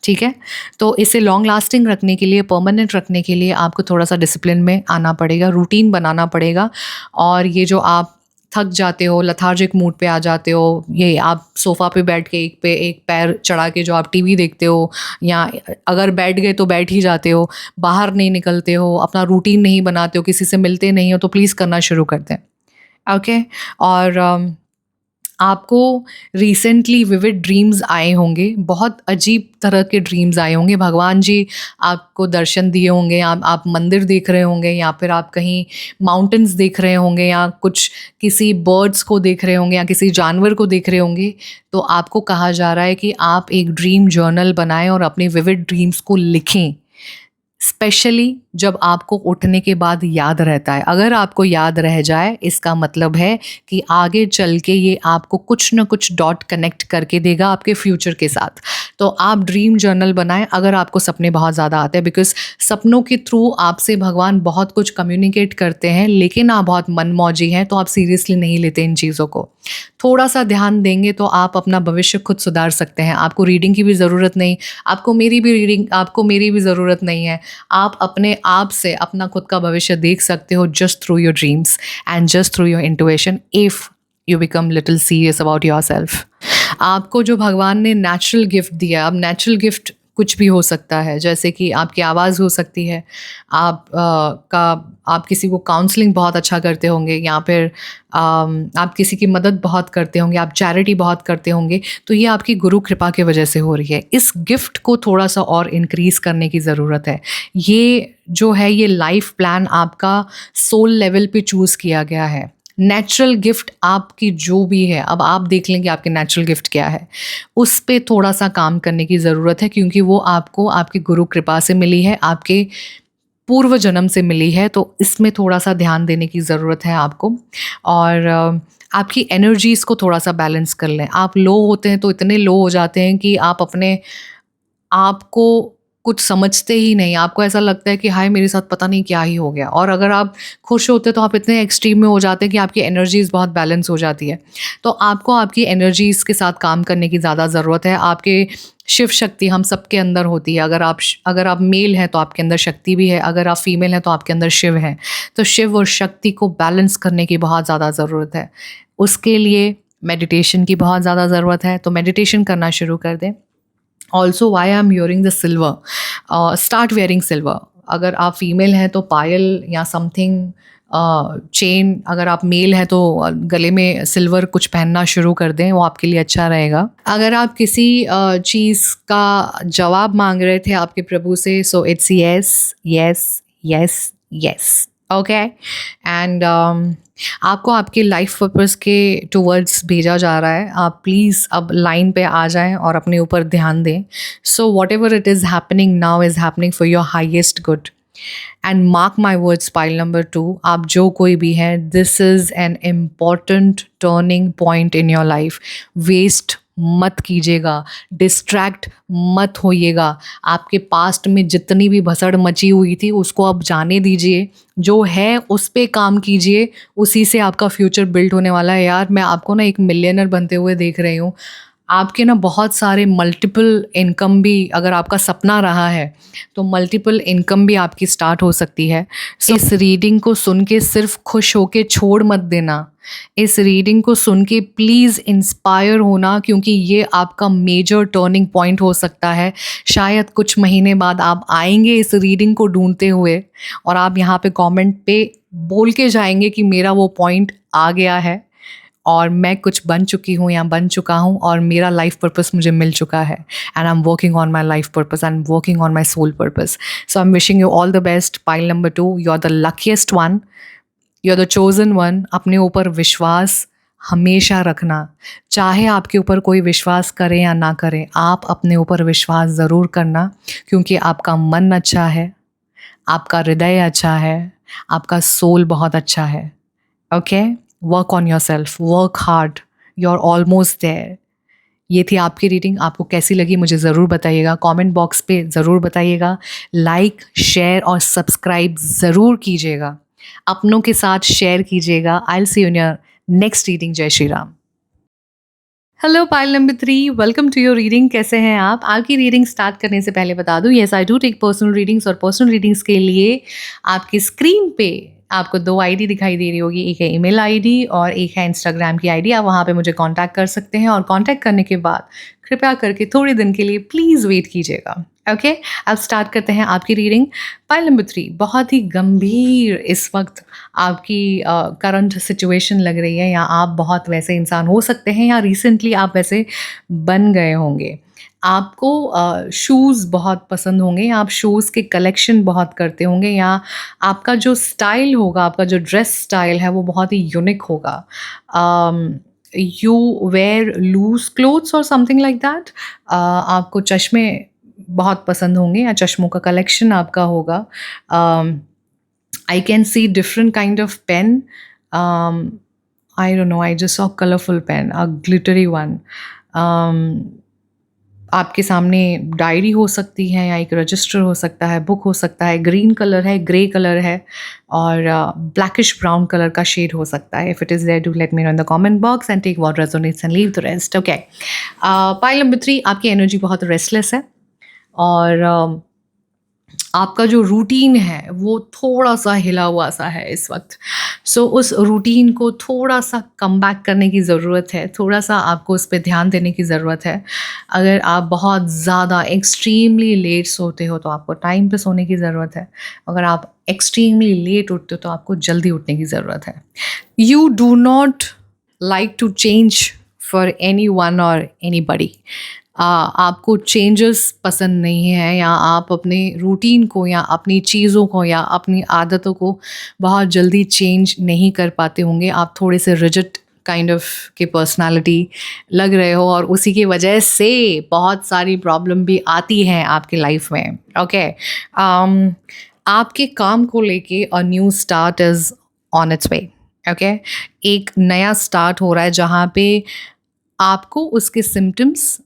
ठीक है, तो इसे लॉन्ग लास्टिंग रखने के लिए, परमानेंट रखने के लिए आपको थोड़ा सा डिसिप्लिन में आना पड़ेगा, रूटीन बनाना पड़ेगा। और ये जो आप थक जाते हो, लथार्जिक मूड पे आ जाते हो, ये आप सोफ़ा पे बैठ के एक पे एक पैर चढ़ा के जो आप टीवी देखते हो, या अगर बैठ गए तो बैठ ही जाते हो, बाहर नहीं निकलते हो, अपना रूटीन नहीं बनाते हो, किसी से मिलते नहीं हो, तो प्लीज़ करना शुरू कर दें। ओके। और आपको रिसेंटली विविड ड्रीम्स आए होंगे, बहुत अजीब तरह के ड्रीम्स आए होंगे। भगवान जी आपको दर्शन दिए होंगे, आप मंदिर देख रहे होंगे, या फिर आप कहीं माउंटेन्स देख रहे होंगे, या कुछ किसी बर्ड्स को देख रहे होंगे, या किसी जानवर को देख रहे होंगे। तो आपको कहा जा रहा है कि आप एक ड्रीम जर्नल बनाएं और अपने विविड ड्रीम्स को लिखें, स्पेशली जब आपको उठने के बाद याद रहता है। अगर आपको याद रह जाए, इसका मतलब है कि आगे चल के ये आपको कुछ ना कुछ डॉट कनेक्ट करके देगा आपके फ्यूचर के साथ। तो आप ड्रीम जर्नल बनाएं अगर आपको सपने बहुत ज़्यादा आते हैं, बिकॉज सपनों के थ्रू आपसे भगवान बहुत कुछ कम्युनिकेट करते हैं, लेकिन आप बहुत मनमौजी हैं तो आप सीरियसली नहीं लेते इन चीज़ों को। थोड़ा सा ध्यान देंगे तो आप अपना भविष्य खुद सुधार सकते हैं। आपको रीडिंग की भी ज़रूरत नहीं, आपको मेरी भी ज़रूरत नहीं है। आप अपने आप से अपना खुद का भविष्य देख सकते हो, just through your dreams and just through your intuition, if you become little serious about your self. आपको जो भगवान ने नेचुरल गिफ्ट दिया, अब नेचुरल गिफ्ट कुछ भी हो सकता है, जैसे कि आपकी आवाज़ हो सकती है, आप किसी को काउंसलिंग बहुत अच्छा करते होंगे, या फिर आप किसी की मदद बहुत करते होंगे, आप चैरिटी बहुत करते होंगे, तो ये आपकी गुरु कृपा की वजह से हो रही है। इस गिफ्ट को थोड़ा सा और इंक्रीज़ करने की ज़रूरत है। ये जो है, ये लाइफ प्लान आपका सोल लेवल पे चूज़ किया गया है। नेचुरल गिफ्ट आपकी जो भी है, अब आप देख लें कि आपकी नेचुरल गिफ्ट क्या है, उस पे थोड़ा सा काम करने की ज़रूरत है, क्योंकि वो आपको आपकी गुरु कृपा से मिली है, आपके पूर्व जन्म से मिली है। तो इसमें थोड़ा सा ध्यान देने की ज़रूरत है आपको। और आपकी एनर्जीज़ को थोड़ा सा बैलेंस कर लें। आप लो होते हैं तो इतने लो हो जाते हैं कि आप अपने आपको कुछ समझते ही नहीं। आपको ऐसा लगता है कि हाय मेरे साथ पता नहीं क्या ही हो गया। और अगर आप खुश होते तो आप इतने एक्सट्रीम में हो जाते हैं कि आपकी एनर्जीज़ बहुत बैलेंस हो जाती है। तो आपको आपकी एनर्जीज़ के साथ काम करने की ज़्यादा ज़रूरत है। आपके शिव शक्ति हम सबके अंदर होती है। अगर आप मेल हैं तो आपके अंदर शक्ति भी है, अगर आप फीमेल हैं तो आपके अंदर शिव है। तो शिव और शक्ति को बैलेंस करने की बहुत ज़्यादा ज़रूरत है। उसके लिए मेडिटेशन की बहुत ज़्यादा ज़रूरत है, तो मेडिटेशन करना शुरू कर दें। Also why I am wearing the silver, start wearing silver. अगर आप फीमेल हैं तो पायल या समथिंग चेन, अगर आप मेल हैं तो गले में सिल्वर कुछ पहनना शुरू कर दें, वो आपके लिए अच्छा रहेगा। अगर आप किसी चीज़ का जवाब मांग रहे थे आपके प्रभु से, so it's yes yes yes yes, okay. And आपको आपके लाइफ पर्पस के टूवर्ड्स भेजा जा रहा है। आप प्लीज़ अब लाइन पे आ जाएं और अपने ऊपर ध्यान दें। So whatever it is happening now is happening for your highest good. And mark my words, pile number 2, आप जो कोई भी हैं, this is an important turning point in your life. Waste मत कीजिएगा, डिस्ट्रैक्ट मत होइएगा। आपके पास्ट में जितनी भी भसड़ मची हुई थी उसको अब जाने दीजिए, जो है उस पे काम कीजिए, उसी से आपका फ्यूचर बिल्ड होने वाला है। यार मैं आपको ना एक मिलियनर बनते हुए देख रही हूँ। आपके ना बहुत सारे मल्टीपल इनकम भी, अगर आपका सपना रहा है तो मल्टीपल इनकम भी आपकी स्टार्ट हो सकती है। सो इस रीडिंग को सुन के सिर्फ खुश होके छोड़ मत देना। इस रीडिंग को सुन के प्लीज़ इंस्पायर होना, क्योंकि ये आपका मेजर टर्निंग पॉइंट हो सकता है। शायद कुछ महीने बाद आप आएंगे इस रीडिंग को ढूंढते हुए, और आप यहाँ पे कमेंट पे बोल के जाएंगे कि मेरा वो पॉइंट आ गया है और मैं कुछ बन चुकी हूँ या बन चुका हूँ और मेरा लाइफ पर्पस मुझे मिल चुका है। And I am working on my life purpose, I am working on my soul purpose. So I am wishing you all the best. Pile number 2, you are the luckiest one, you are the chosen one. अपने ऊपर विश्वास हमेशा रखना, चाहे आपके ऊपर कोई विश्वास करे या ना करे, आप अपने ऊपर विश्वास ज़रूर करना, क्योंकि आपका मन अच्छा है, आपका हृदय अच्छा है, आपका सोल बहुत अच्छा है। Okay, work on yourself, work hard, you are almost there. ये थी आपकी रीडिंग। आपको कैसी लगी मुझे ज़रूर बताइएगा, कमेंट बॉक्स पे ज़रूर बताइएगा। लाइक, शेयर और सब्सक्राइब ज़रूर कीजिएगा, अपनों के साथ शेयर कीजिएगा। I will see you in your next reading. जय Shri Ram. Hello pile number 3, welcome to your reading. कैसे हैं आप? आपकी रीडिंग स्टार्ट करने से पहले बता दूं, yes I do take personal readings, और पर्सनल रीडिंग्स के लिए आपकी स्क्रीन पे आपको 2 आईडी दिखाई दे रही होगी, एक है ईमेल आईडी और एक है इंस्टाग्राम की आईडी। आप वहाँ पे मुझे कांटेक्ट कर सकते हैं, और कांटेक्ट करने के बाद कृपया करके थोड़े दिन के लिए प्लीज़ वेट कीजिएगा। ओके, अब स्टार्ट करते हैं आपकी रीडिंग। पाइल नंबर 3, बहुत ही गंभीर इस वक्त आपकी करंट सिचुएशन लग रही है, या आप बहुत वैसे इंसान हो सकते हैं, या रिसेंटली आप वैसे बन गए होंगे। आपको शूज़ बहुत पसंद होंगे, या आप शूज़ के कलेक्शन बहुत करते होंगे, या आपका जो स्टाइल होगा, आपका जो ड्रेस स्टाइल है वो बहुत ही यूनिक होगा। यू वेयर लूज क्लोथ्स और समथिंग लाइक दैट। आपको चश्मे बहुत पसंद होंगे, या चश्मों का कलेक्शन आपका होगा। I can see different kind of pen. I don't know, I just saw colorful pen, a glittery one. आपके सामने डायरी हो सकती है, या एक रजिस्टर हो सकता है, बुक हो सकता है, ग्रीन कलर है, ग्रे कलर है, और ब्लैकिश ब्राउन कलर का शेड हो सकता है। If it is there, do let me know in the comment box and take what resonates and leave the rest. Okay, pile number 3, आपकी energy बहुत restless है, और आपका जो रूटीन है वो थोड़ा सा हिला हुआ सा है इस वक्त। सो उस रूटीन को थोड़ा-सा कम बैक करने की ज़रूरत है, थोड़ा-सा आपको उस पे ध्यान देने की ज़रूरत है। अगर आप बहुत ज़्यादा एक्सट्रीमली लेट सोते हो तो आपको टाइम पे सोने की ज़रूरत है। अगर आप एक्सट्रीमली लेट उठते हो तो आपको जल्दी उठने की ज़रूरत है। You do not like to change for anyone or anybody. आपको चेंजेस पसंद नहीं है, या आप अपने रूटीन को या अपनी चीज़ों को या अपनी आदतों को बहुत जल्दी चेंज नहीं कर पाते होंगे। आप थोड़े से रिजिड काइंड ऑफ की पर्सनालिटी लग रहे हो, और उसी की वजह से बहुत सारी प्रॉब्लम भी आती हैं आपकी लाइफ में। ओके, आपके काम को लेके a new start is on it's way. Okay, एक नया स्टार्ट हो रहा है जहाँ पे आपको उसके सिम्टम्स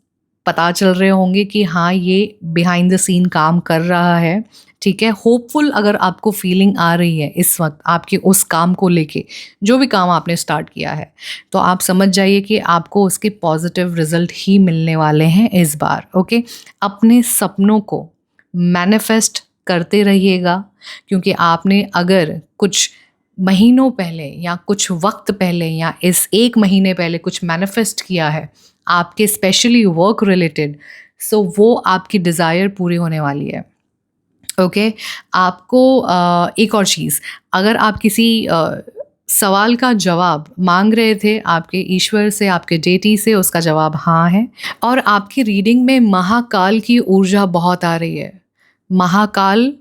पता चल रहे होंगे कि हाँ, ये बिहाइंड द सीन काम कर रहा है। ठीक है, होपफुल अगर आपको फीलिंग आ रही है इस वक्त आपके उस काम को लेके, जो भी काम आपने स्टार्ट किया है, तो आप समझ जाइए कि आपको उसके पॉजिटिव रिजल्ट ही मिलने वाले हैं इस बार। ओके, अपने सपनों को मैनिफेस्ट करते रहिएगा, क्योंकि आपने अगर कुछ महीनों पहले या कुछ वक्त पहले या इस 1 महीने पहले कुछ मैनिफेस्ट किया है आपके स्पेशली वर्क रिलेटेड, सो वो आपकी डिज़ायर पूरी होने वाली है। ओके, आपको एक और चीज़, अगर आप किसी सवाल का जवाब मांग रहे थे आपके ईश्वर से, आपके डेटी से, उसका जवाब हाँ है, और आपकी रीडिंग में महाकाल की ऊर्जा बहुत आ रही है। महाकाल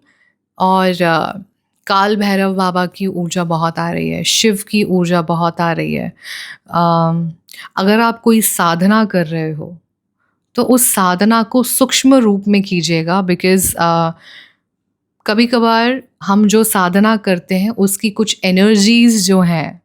और काल भैरव बाबा की ऊर्जा बहुत आ रही है, शिव की ऊर्जा बहुत आ रही है। अगर आप कोई साधना कर रहे हो तो उस साधना को सूक्ष्म रूप में कीजिएगा, बिकॉज़ कभी कभार हम जो साधना करते हैं उसकी कुछ एनर्जीज़ जो हैं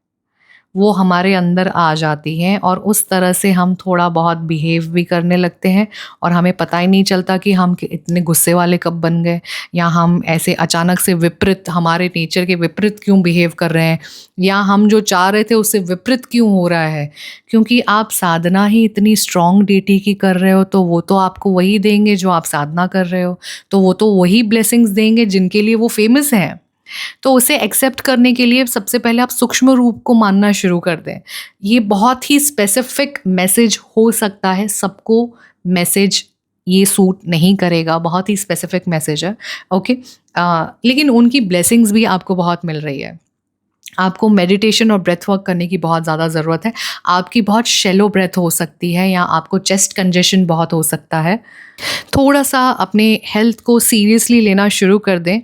वो हमारे अंदर आ जाती हैं, और उस तरह से हम थोड़ा बहुत बिहेव भी करने लगते हैं, और हमें पता ही नहीं चलता कि हम इतने गुस्से वाले कब बन गए, या हम ऐसे अचानक से विपरीत, हमारे नेचर के विपरीत क्यों बिहेव कर रहे हैं, या हम जो चाह रहे थे उससे विपरीत क्यों हो रहा है। क्योंकि आप साधना ही इतनी स्ट्रॉन्ग डेटी की कर रहे हो, तो वो तो आपको वही देंगे जो आप साधना कर रहे हो, तो वो तो वही ब्लेसिंग्स देंगे जिनके लिए वो फेमस हैं। तो उसे एक्सेप्ट करने के लिए सबसे पहले आप सूक्ष्म रूप को मानना शुरू कर दें। ये बहुत ही स्पेसिफिक मैसेज हो सकता है, सबको मैसेज ये सूट नहीं करेगा, बहुत ही स्पेसिफिक मैसेज है। ओके, लेकिन उनकी ब्लेसिंग्स भी आपको बहुत मिल रही है। आपको मेडिटेशन और ब्रेथ वर्क करने की बहुत ज़्यादा ज़रूरत है। आपकी बहुत शैलो ब्रेथ हो सकती है, या आपको चेस्ट कंजेशन बहुत हो सकता है। थोड़ा-सा अपने हेल्थ को सीरियसली लेना शुरू कर दें।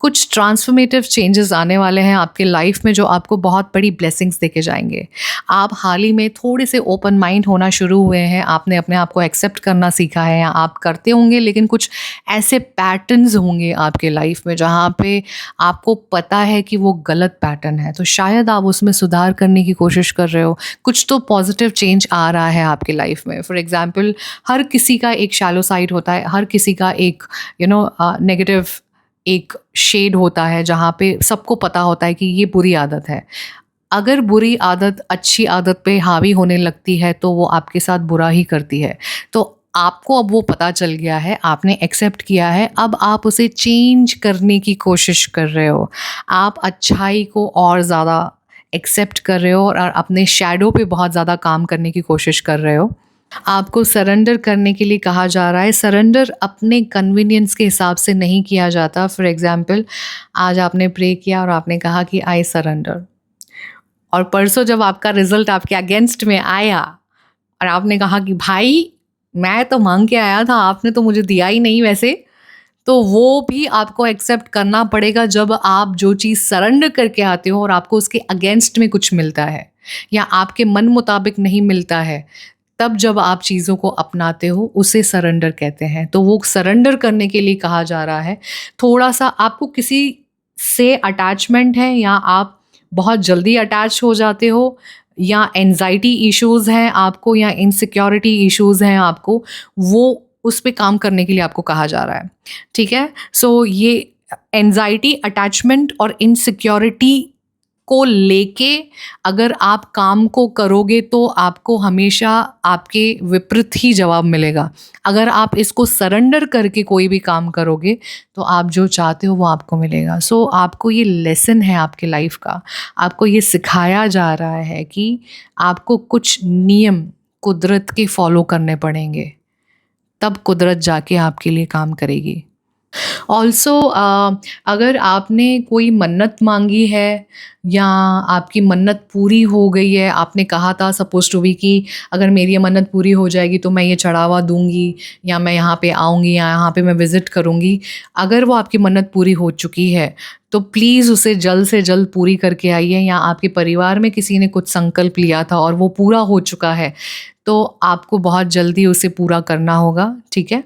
कुछ ट्रांसफॉर्मेटिव चेंजेस आने वाले हैं आपके लाइफ में जो आपको बहुत बड़ी ब्लेसिंग्स देके जाएँगे। आप हाल ही में थोड़े से ओपन माइंड होना शुरू हुए हैं, आपने अपने आप को एक्सेप्ट करना सीखा है, या आप करते होंगे, लेकिन कुछ ऐसे पैटर्न्स होंगे आपके लाइफ में जहाँ पे आपको पता है कि वो गलत पैटर्न है, तो शायद आप उसमें सुधार करने की कोशिश कर रहे हो। कुछ तो पॉजिटिव चेंज आ रहा है आपकी लाइफ में। फॉर एग्ज़ाम्पल, हर किसी का एक शैलो साइड होता है, हर किसी का एक नेगेटिव एक शेड होता है जहाँ पे सबको पता होता है कि ये बुरी आदत है। अगर बुरी आदत अच्छी आदत पे हावी होने लगती है तो वो आपके साथ बुरा ही करती है। तो आपको अब वो पता चल गया है, आपने एक्सेप्ट किया है, अब आप उसे चेंज करने की कोशिश कर रहे हो। आप अच्छाई को और ज़्यादा एक्सेप्ट कर रहे हो, और अपने शैडो पे बहुत ज़्यादा काम करने की कोशिश कर रहे हो। आपको सरेंडर करने के लिए कहा जा रहा है। सरेंडर अपने कन्वीनियंस के हिसाब से नहीं किया जाता। फॉर एग्ज़ाम्पल, आज आपने प्रे किया और आपने कहा कि आई सरेंडर, और परसों जब आपका रिज़ल्ट आपके अगेंस्ट में आया और आपने कहा कि भाई मैं तो माँग के आया था, आपने तो मुझे दिया ही नहीं वैसे, तो वो भी आपको एक्सेप्ट करना पड़ेगा जब आप जो चीज़ सरेंडर करके आते हो और आपको उसके अगेंस्ट में कुछ मिलता है, या आपके मन मुताबिक नहीं मिलता है। तब जब आप चीज़ों को अपनाते हो उसे सरेंडर कहते हैं। तो वो सरेंडर करने के लिए कहा जा रहा है। थोड़ा-सा आपको किसी से अटैचमेंट है, या आप बहुत जल्दी अटैच हो जाते हो, या एंग्ज़ायटी इश्यूज़ हैं आपको, या इनसिक्योरिटी इश्यूज़ हैं आपको, वो उस पे काम करने के लिए आपको कहा जा रहा है। ठीक है? सो ये एंग्ज़ायटी, अटैचमेंट और इनसिक्योरिटी को लेके अगर आप काम को करोगे तो आपको हमेशा आपके विपरीत ही जवाब मिलेगा। अगर आप इसको सरेंडर करके कोई भी काम करोगे तो आप जो चाहते हो वो आपको मिलेगा। सो आपको ये लेसन है आपके लाइफ का, आपको ये सिखाया जा रहा है कि आपको कुछ नियम कुदरत के फॉलो करने पड़ेंगे, तब कुदरत जाके आपके लिए काम करेगी। ऑल्सो अगर आपने कोई मन्नत मांगी है या आपकी मन्नत पूरी हो गई है, आपने कहा था सपोज टू बी कि अगर मेरी ये मन्नत पूरी हो जाएगी तो मैं ये चढ़ावा दूंगी या मैं यहाँ पे आऊँगी या यहाँ पे मैं विज़िट करूँगी, अगर वो आपकी मन्नत पूरी हो चुकी है तो प्लीज़ उसे जल्द से जल्द पूरी करके आइए। या आपके परिवार में किसी ने कुछ संकल्प लिया था और वो पूरा हो चुका है तो आपको बहुत जल्दी उसे पूरा करना होगा, ठीक है।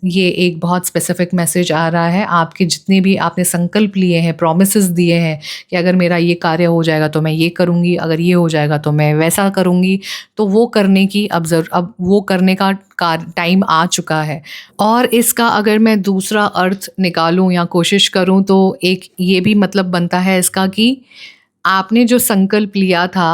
ये एक बहुत स्पेसिफिक मैसेज आ रहा है। आपके जितने भी आपने संकल्प लिए हैं, प्रॉमिसेस दिए हैं कि अगर मेरा ये कार्य हो जाएगा तो मैं ये करूँगी, अगर ये हो जाएगा तो मैं वैसा करूँगी, तो वो करने की अब वो करने का टाइम आ चुका है। और इसका अगर मैं दूसरा अर्थ निकालूं या कोशिश करूं तो एक ये भी मतलब बनता है इसका कि आपने जो संकल्प लिया था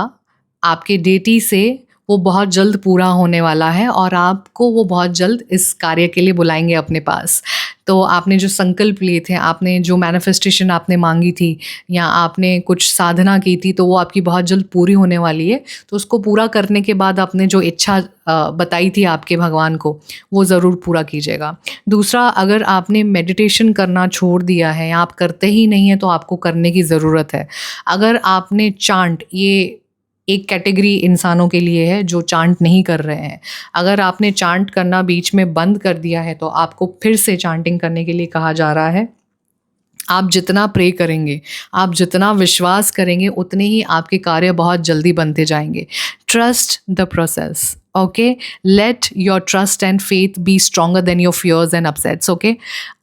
आपके डेटी से वो बहुत जल्द पूरा होने वाला है और आपको वो बहुत जल्द इस कार्य के लिए बुलाएंगे अपने पास। तो आपने जो संकल्प लिए थे, आपने जो मैनिफेस्टेशन आपने मांगी थी या आपने कुछ साधना की थी, तो वो आपकी बहुत जल्द पूरी होने वाली है। तो उसको पूरा करने के बाद आपने जो इच्छा बताई थी आपके भगवान को, वो ज़रूर पूरा कीजिएगा। दूसरा, अगर आपने मेडिटेशन करना छोड़ दिया है या आप करते ही नहीं हैं तो आपको करने की ज़रूरत है। अगर आपने चांट, ये एक कैटेगरी इंसानों के लिए है जो चांट नहीं कर रहे हैं, अगर आपने चांट करना बीच में बंद कर दिया है तो आपको फिर से चांटिंग करने के लिए कहा जा रहा है। आप जितना प्रे करेंगे, आप जितना विश्वास करेंगे, उतने ही आपके कार्य बहुत जल्दी बनते जाएंगे। Trust the process, okay. Let your trust and faith be stronger than your fears and upsets, okay.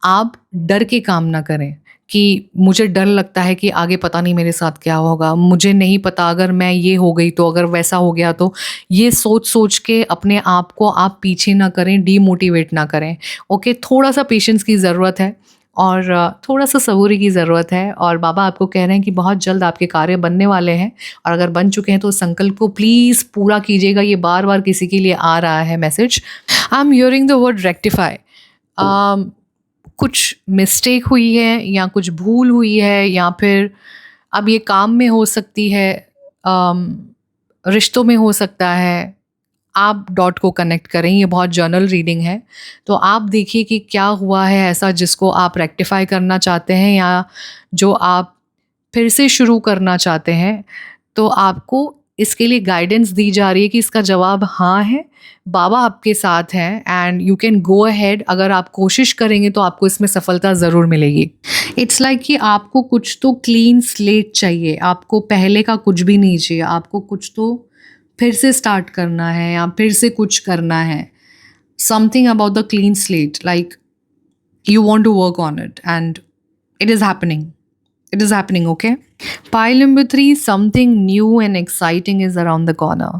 आप डर के काम ना करें कि मुझे डर लगता है कि आगे पता नहीं मेरे साथ क्या होगा, मुझे नहीं पता अगर मैं ये हो गई तो, अगर वैसा हो गया तो। ये सोच सोच के अपने आप को आप पीछे ना करें, डीमोटिवेट ना करें, ओके। थोड़ा सा पेशेंस की ज़रूरत है और थोड़ा सा सबूरी की ज़रूरत है। और बाबा आपको कह रहे हैं कि बहुत जल्द आपके कार्य बनने वाले हैं और अगर बन चुके हैं तो उस संकल्प को प्लीज़ पूरा कीजिएगा। ये बार बार किसी के लिए आ रहा है message. I am hearing the word rectify. कुछ मिस्टेक हुई है या कुछ भूल हुई है या फिर अब ये काम में हो सकती है, रिश्तों में हो सकता है। आप डॉट को कनेक्ट करें, ये बहुत जर्नल रीडिंग है, तो आप देखिए कि क्या हुआ है ऐसा जिसको आप रेक्टिफाई करना चाहते हैं या जो आप फिर से शुरू करना चाहते हैं। तो आपको इसके लिए गाइडेंस दी जा रही है कि इसका जवाब हाँ है। बाबा आपके साथ हैं and you can go ahead. अगर आप कोशिश करेंगे तो आपको इसमें सफलता ज़रूर मिलेगी। इट्स लाइक कि आपको कुछ तो क्लीन स्लेट चाहिए, आपको पहले का कुछ भी नहीं चाहिए, आपको कुछ तो फिर से स्टार्ट करना है या फिर से कुछ करना है। Something about the clean slate, like you want to work on it and it is happening, okay. Pile number 3, something new and exciting is around the corner.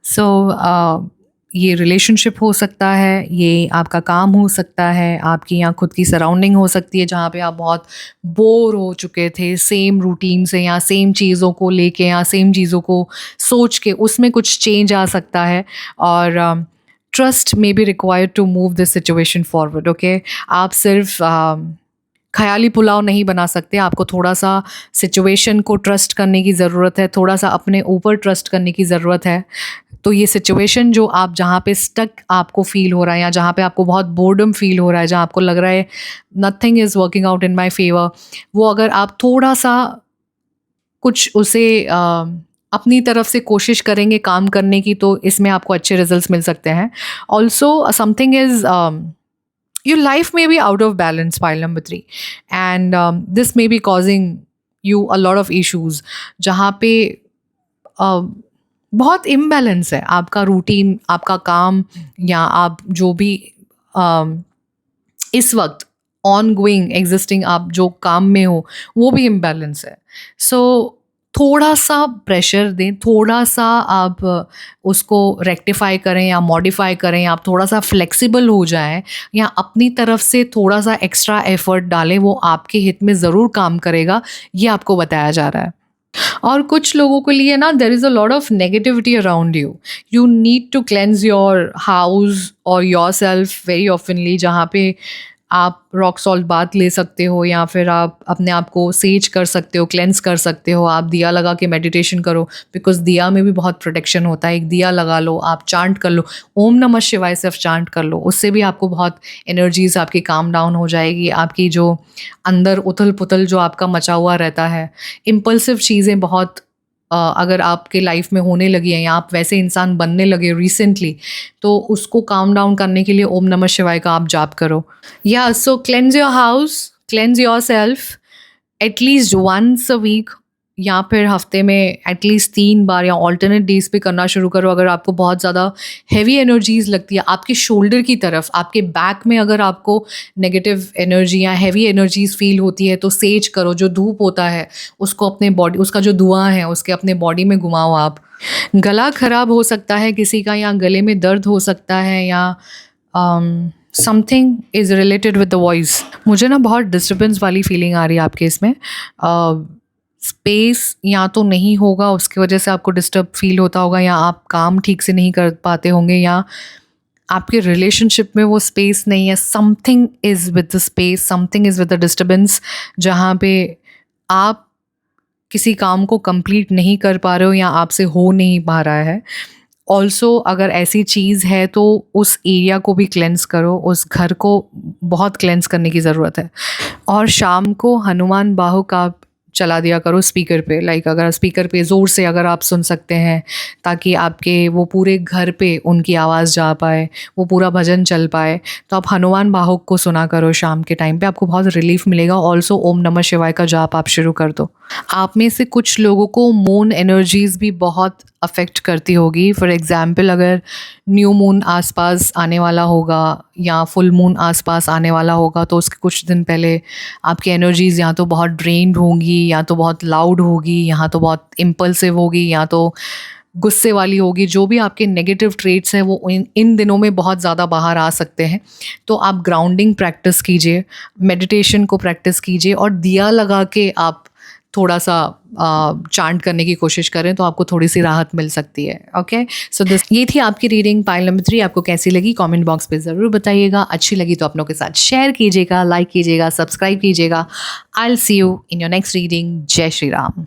So ये रिलेशनशिप हो सकता है, ये आपका काम हो सकता है, आपकी यहाँ खुद की सराउंडिंग हो सकती है जहाँ पे आप बहुत बोर हो चुके थे सेम रूटीन से या सेम चीज़ों को लेके या सेम चीज़ों को सोच के, उसमें कुछ चेंज आ सकता है। और trust may be required to move this situation forward, okay. आप सिर्फ ख़याली पुलाव नहीं बना सकते, आपको थोड़ा सा सिचुएशन को ट्रस्ट करने की ज़रूरत है, थोड़ा सा अपने ऊपर ट्रस्ट करने की ज़रूरत है। तो ये सिचुएशन जो आप जहाँ पे स्टक आपको फील हो रहा है या जहाँ पे आपको बहुत बोर्डम फील हो रहा है, जहाँ आपको लग रहा है nothing is working out in my favour, वो अगर आप थोड़ा सा कुछ उसे अपनी तरफ से कोशिश करेंगे काम करने की, तो इसमें आपको अच्छे रिजल्ट्स मिल सकते हैं। Also something is your life may be out of balance, pile number 3, and this may be causing you a lot of issues जहाँ पे बहुत imbalance है आपका रूटीन, आपका काम या आप जो भी इस वक्त ongoing existing आप जो काम में हो वो भी imbalance है। So थोड़ा सा प्रेशर दें, थोड़ा सा आप उसको रेक्टिफाई करें या मॉडिफाई करें, आप थोड़ा सा फ्लेक्सिबल हो जाएं या अपनी तरफ से थोड़ा सा एक्स्ट्रा एफर्ट डालें, वो आपके हित में ज़रूर काम करेगा, ये आपको बताया जा रहा है। और कुछ लोगों के लिए ना there is a lot of negativity around you. You need to cleanse your house और योरसेल्फ वेरी ऑफनली, जहाँ पे आप रॉक सॉल्ट बाथ ले सकते हो या फिर आप अपने आप को सेज कर सकते हो, क्लेंस कर सकते हो। आप दिया लगा के मेडिटेशन करो, बिकॉज़ दिया में भी बहुत प्रोटेक्शन होता है। एक दिया लगा लो, आप चांट कर लो, ओम नमः शिवाय सिर्फ चांट कर लो, उससे भी आपको बहुत एनर्जीज़ आपकी काम डाउन हो जाएगी। आपकी जो अंदर उथल-पुथल जो आपका मचा हुआ रहता है, इम्पल्सिव चीज़ें बहुत अगर आपके लाइफ में होने लगी हैं या आप वैसे इंसान बनने लगे रिसेंटली, तो उसको काम डाउन करने के लिए ओम नमः शिवाय का आप जाप करो। या so cleanse your house, cleanse your self at least once a week, या फिर हफ्ते में एटलीस्ट 3 बार, या ऑल्टरनेट डेज पे करना शुरू करो। अगर आपको बहुत ज़्यादा हैवी एनर्जीज़ लगती है आपके शोल्डर की तरफ, आपके बैक में अगर आपको नेगेटिव एनर्जी या हैवी एनर्जीज़ फील होती है, तो सेज करो। जो धूप होता है उसको अपने बॉडी, उसका जो धुआं है उसके अपने बॉडी में घुमाओ आप। गला खराब हो सकता है किसी का, या गले में दर्द हो सकता है, या something is related with the voice. मुझे ना बहुत डिस्टर्बेंस वाली फीलिंग आ रही है आपके इसमें। स्पेस या तो नहीं होगा, उसकी वजह से आपको डिस्टर्ब फील होता होगा, या आप काम ठीक से नहीं कर पाते होंगे, या आपके रिलेशनशिप में वो स्पेस नहीं है। Something is with the space, something is with the disturbance, जहाँ पे आप किसी काम को कंप्लीट नहीं कर पा रहे हो या आपसे हो नहीं पा रहा है। ऑल्सो अगर ऐसी चीज़ है तो उस एरिया को भी क्लेंस करो, उस घर को बहुत क्लेंस करने की ज़रूरत है। और शाम को हनुमान बाहु का आप चला दिया करो स्पीकर पे, लाइक अगर स्पीकर पे ज़ोर से अगर आप सुन सकते हैं, ताकि आपके वो पूरे घर पे उनकी आवाज़ जा पाए, वो पूरा भजन चल पाए, तो आप हनुमान बाहु को सुना करो शाम के टाइम पे, आपको बहुत रिलीफ मिलेगा। ऑल्सो ओम नमः शिवाय का जाप आप शुरू कर दो। आप में से कुछ लोगों को मून एनर्जीज़ भी बहुत अफेक्ट करती होगी। फॉर एग्ज़ाम्पल, अगर न्यू मून आसपास आने वाला होगा या फुल मून आसपास आने वाला होगा, तो उसके कुछ दिन पहले आपकी एनर्जीज़ या तो बहुत ड्रेन्ड होंगी, या तो बहुत लाउड होगी, या तो बहुत इम्पल्सिव होगी, या तो गुस्से वाली होगी। जो भी आपके नेगेटिव ट्रेट्स हैं वो इन दिनों में बहुत ज़्यादा बाहर आ सकते हैं। तो आप ग्राउंडिंग प्रैक्टिस कीजिए, मेडिटेशन को प्रैक्टिस कीजिए, और दिया लगा के आप थोड़ा सा चांट करने की कोशिश करें, तो आपको थोड़ी सी राहत मिल सकती है। ओके, सो ये थी आपकी रीडिंग पाइल नंबर 3। आपको कैसी लगी कमेंट बॉक्स पे ज़रूर बताइएगा। अच्छी लगी तो अपनों के साथ शेयर कीजिएगा, लाइक कीजिएगा, सब्सक्राइब कीजिएगा। I will see you in your next reading. जय श्री राम।